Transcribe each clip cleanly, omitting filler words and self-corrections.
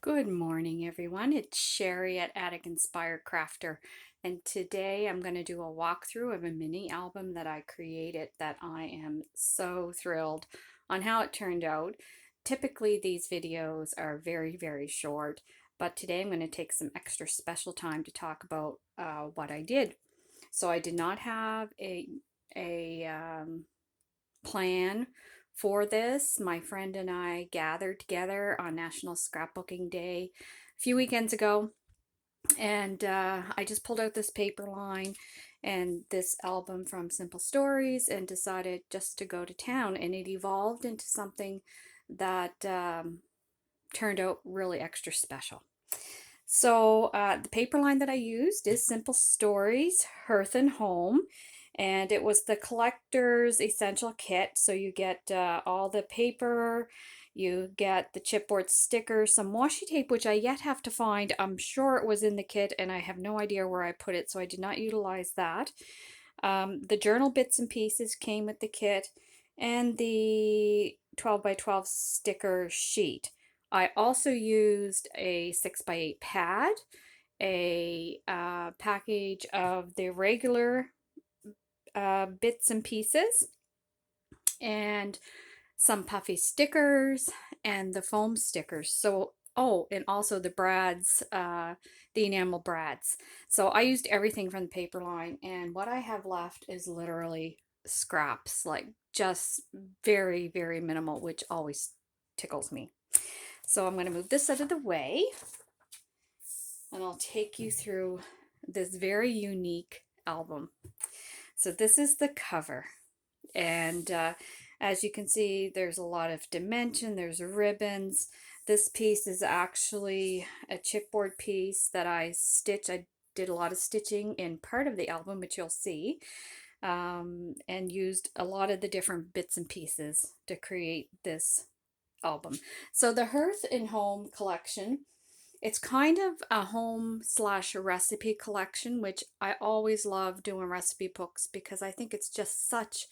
Good morning, everyone. It's Sherry at Attic Inspired Crafter, and today I'm going to do a walkthrough of a mini album that I created that I am so thrilled on how it turned out. Typically, these videos are very short, but today I'm going to take some extra special time to talk about what I did. So I did not have a plan for this. My friend and I gathered together on National Scrapbooking Day a few weekends ago, and I just pulled out this paper line and this album from Simple Stories and decided just to go to town, and it evolved into something that turned out really extra special. So the paper line that I used is Simple Stories Hearth and Home, and it was the collector's essential kit. So you get all the paper, you get the chipboard stickers, some washi tape, which I yet have to find. I'm sure it was in the kit and I have no idea where I put it, so I did not utilize that. The journal bits and pieces came with the kit, and the 12 by 12 sticker sheet. I also used a 6x8 pad, a package of the regular bits and pieces, and some puffy stickers and the foam stickers. So, oh, and also the brads, the enamel brads. So I used everything from the paper line, and what I have left is literally scraps, like just very minimal, which always tickles me. So I'm going to move this out of the way, and I'll take you through this very unique album. So this is the cover, and as you can see, there's a lot of dimension, there's ribbons. This piece is actually a chipboard piece that I stitched. I did a lot of stitching in part of the album, which you'll see, and used a lot of the different bits and pieces to create this album. So the Hearth and Home collection, it's kind of a home slash recipe collection, which I always love doing recipe books because I think it's just such,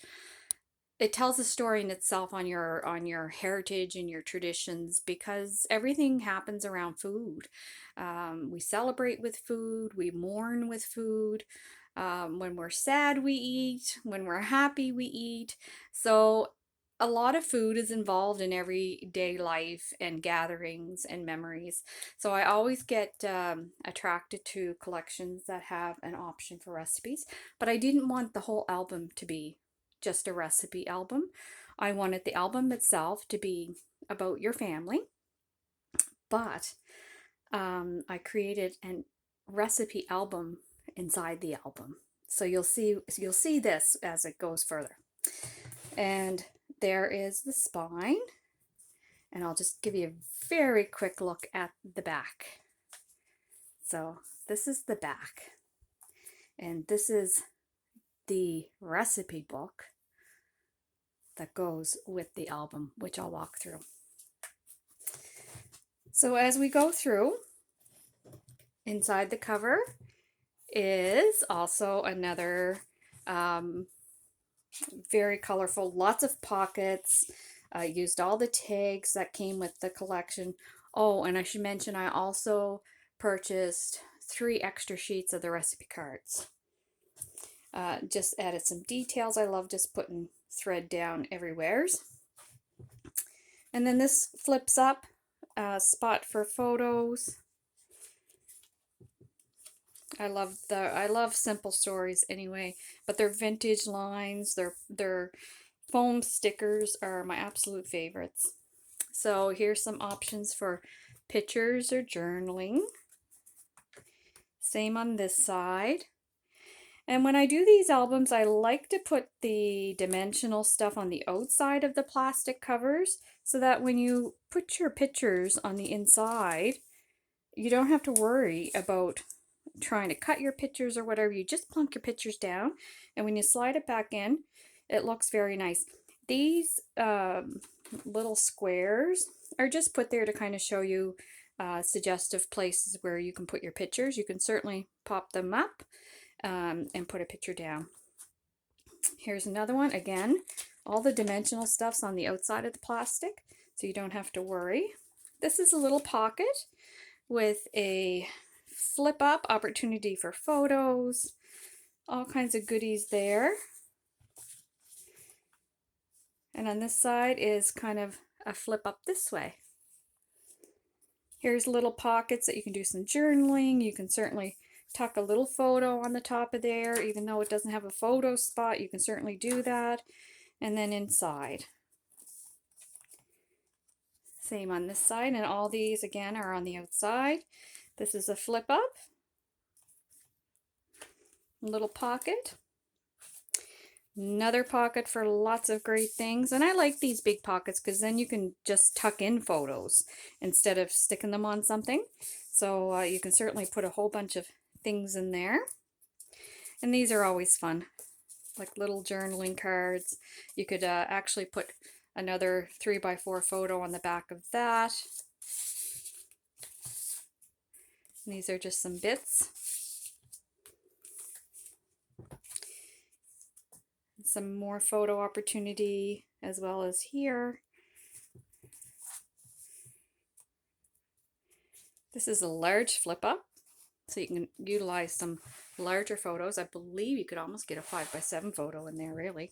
it tells a story in itself on your heritage and your traditions, because everything happens around food. We celebrate with food, we mourn with food. When we're sad, we eat. When we're happy, we eat. So a lot of food is involved in everyday life and gatherings and memories. So I always get attracted to collections that have an option for recipes, but I didn't want the whole album to be just a recipe album. I wanted the album itself to be about your family, but I created a recipe album inside the album. So you'll see this as it goes further. And there is the spine, and I'll just give you a very quick look at the back. So this is the back, and this is the recipe book that goes with the album, which I'll walk through. So as we go through, inside the cover is also another very colorful, lots of pockets. I used all the tags that came with the collection. Oh, and I should mention I also purchased 3 extra sheets of the recipe cards. Just added some details. I love just putting thread down everywheres. And then this flips up, spot for photos. I love Simple Stories anyway, but their vintage lines, their foam stickers are my absolute favorites. So here's some options for pictures or journaling. Same on this side. And when I do these albums, I like to put the dimensional stuff on the outside of the plastic covers so that when you put your pictures on the inside, you don't have to worry about trying to cut your pictures or whatever. You just plunk your pictures down, and when you slide it back in, it looks very nice. These little squares are just put there to kind of show you suggestive places where you can put your pictures. You can certainly pop them up and put a picture down. Here's another one. Again, all the dimensional stuff's on the outside of the plastic, so you don't have to worry. This is a little pocket with a flip up opportunity for photos, all kinds of goodies there. And on this side is kind of a flip up this way. Here's little pockets that you can do some journaling. You can certainly tuck a little photo on the top of there, even though it doesn't have a photo spot, you can certainly do that. And then inside. Same on this side, and all these again are on the outside. This is a flip up. Little pocket. Another pocket for lots of great things. And I like these big pockets because then you can just tuck in photos instead of sticking them on something. So you can certainly put a whole bunch of things in there. And these are always fun, like little journaling cards. You could actually put another 3x4 photo on the back of that. And these are just some bits. Some more photo opportunity as well as here. This is a large flip up, so you can utilize some larger photos. I believe you could almost get a 5x7 photo in there, really.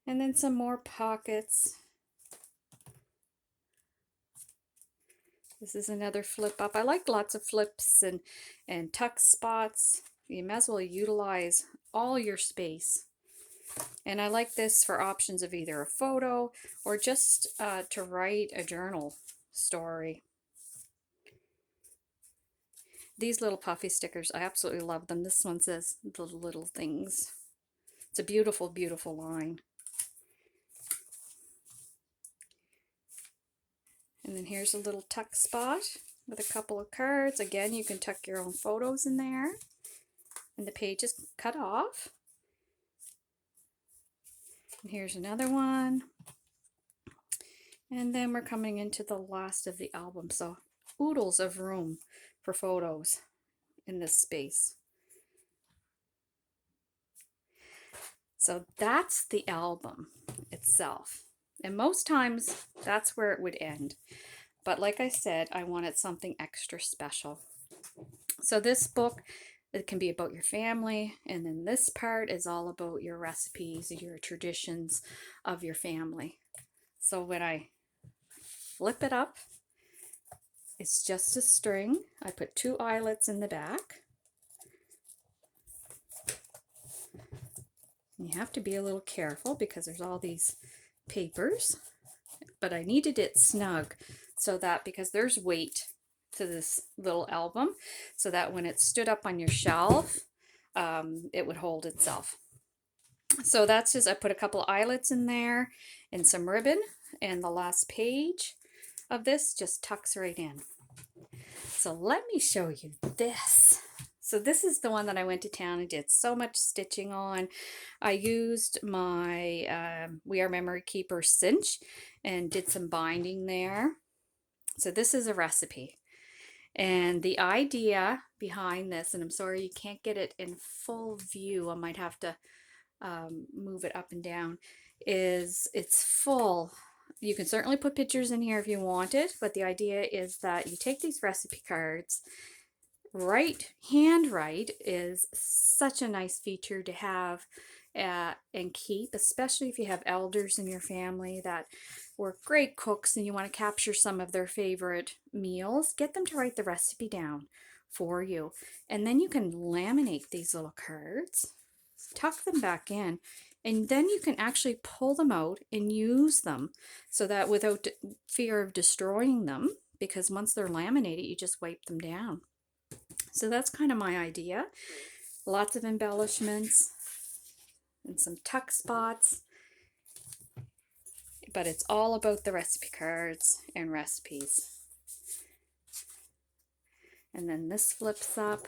And then some more pockets. This is another flip up. I like lots of flips and tuck spots. You might as well utilize all your space. And I like this for options of either a photo or just to write a journal story. These little puffy stickers, I absolutely love them. This one says the little things. It's a beautiful, beautiful line. And then here's a little tuck spot with a couple of cards. Again, you can tuck your own photos in there. And the page is cut off. And here's another one. And then we're coming into the last of the album. So oodles of room for photos in this space. So that's the album itself. And most times that's where it would end. But like I said, I wanted something extra special. So this book, it can be about your family, and then this part is all about your recipes, your traditions of your family. So when I flip it up, it's just a string. I put 2 eyelets in the back. You have to be a little careful because there's all these papers, but I needed it snug so that, because there's weight to this little album, so that when it stood up on your shelf, it would hold itself. So that's just, I put a couple eyelets in there and some ribbon, and the last page of this just tucks right in. So let me show you this. So this is the one that I went to town and did so much stitching on. I used my We Are Memory Keeper cinch and did some binding there. So this is a recipe. And the idea behind this, and I'm sorry you can't get it in full view, I might have to move it up and down, is it's full. You can certainly put pictures in here if you want it, but the idea is that you take these recipe cards, handwrite is such a nice feature to have and keep, especially if you have elders in your family that were great cooks and you want to capture some of their favorite meals. Get them to write the recipe down for you, and then you can laminate these little cards, tuck them back in, and then you can actually pull them out and use them, so that without fear of destroying them, because once they're laminated you just wipe them down. So that's kind of my idea. Lots of embellishments and some tuck spots, but it's all about the recipe cards and recipes. And then this flips up.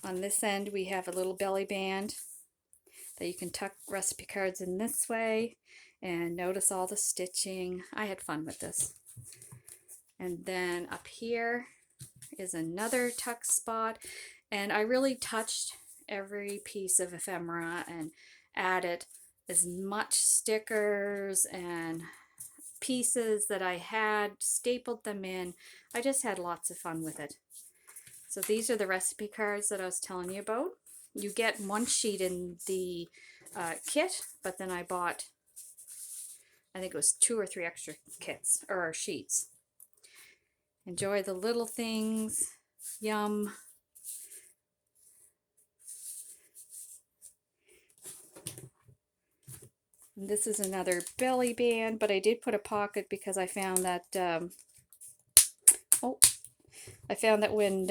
On this end we have a little belly band that you can tuck recipe cards in this way, and notice all the stitching. I had fun with this. And then up here is another tuck spot, and I really touched every piece of ephemera and added as much stickers and pieces that I had, stapled them in. I just had lots of fun with it. So these are the recipe cards that I was telling you about. You get one sheet in the kit, but then I bought, I think it was 2 or 3 extra kits or sheets. Enjoy the little things. Yum. And this is another belly band, but I did put a pocket because I found that when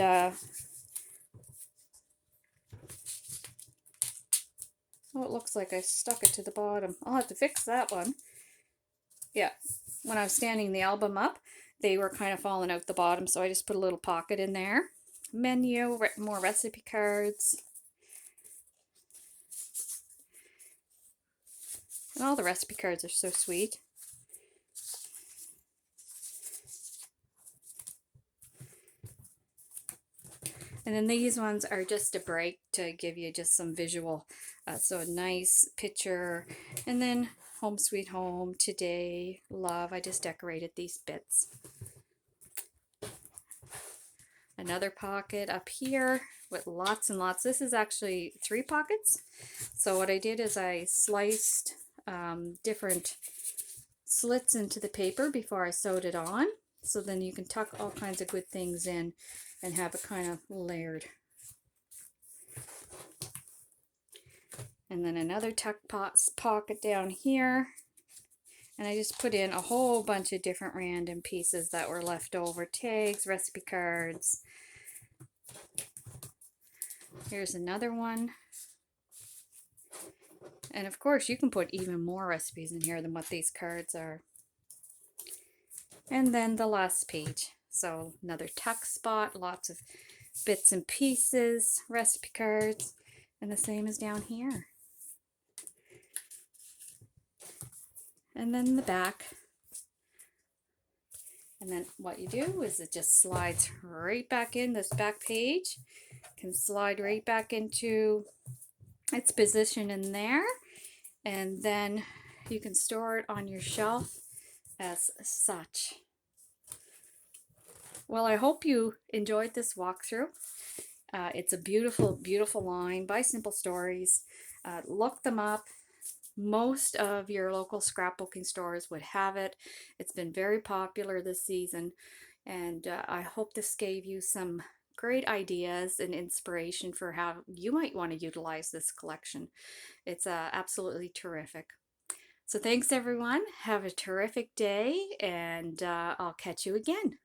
it looks like I stuck it to the bottom. I'll have to fix that one. Yeah, when I was standing the album up, they were kind of falling out the bottom, so I just put a little pocket in there. Menu, more recipe cards. And all the recipe cards are so sweet. And then these ones are just a break to give you just some visual. So a nice picture. And then home sweet home, today, love. I just decorated these bits. Another pocket up here with lots and lots. This is actually 3 pockets. So what I did is I sliced different slits into the paper before I sewed it on. So then you can tuck all kinds of good things in and have it kind of layered. And then another tuck pocket down here. And I just put in a whole bunch of different random pieces that were left over. Tags, recipe cards. Here's another one. And of course you can put even more recipes in here than what these cards are. And then the last page. So another tuck spot, lots of bits and pieces, recipe cards, and the same as down here. And then the back. And then what you do is it just slides right back in. This back page can slide right back into its position in there. And then you can store it on your shelf as such. Well, I hope you enjoyed this walkthrough. It's a beautiful, beautiful line by Simple Stories. Look them up. Most of your local scrapbooking stores would have it. It's been very popular this season, and I hope this gave you some great ideas and inspiration for how you might want to utilize this collection. It's absolutely terrific. So thanks everyone. Have a terrific day, and I'll catch you again.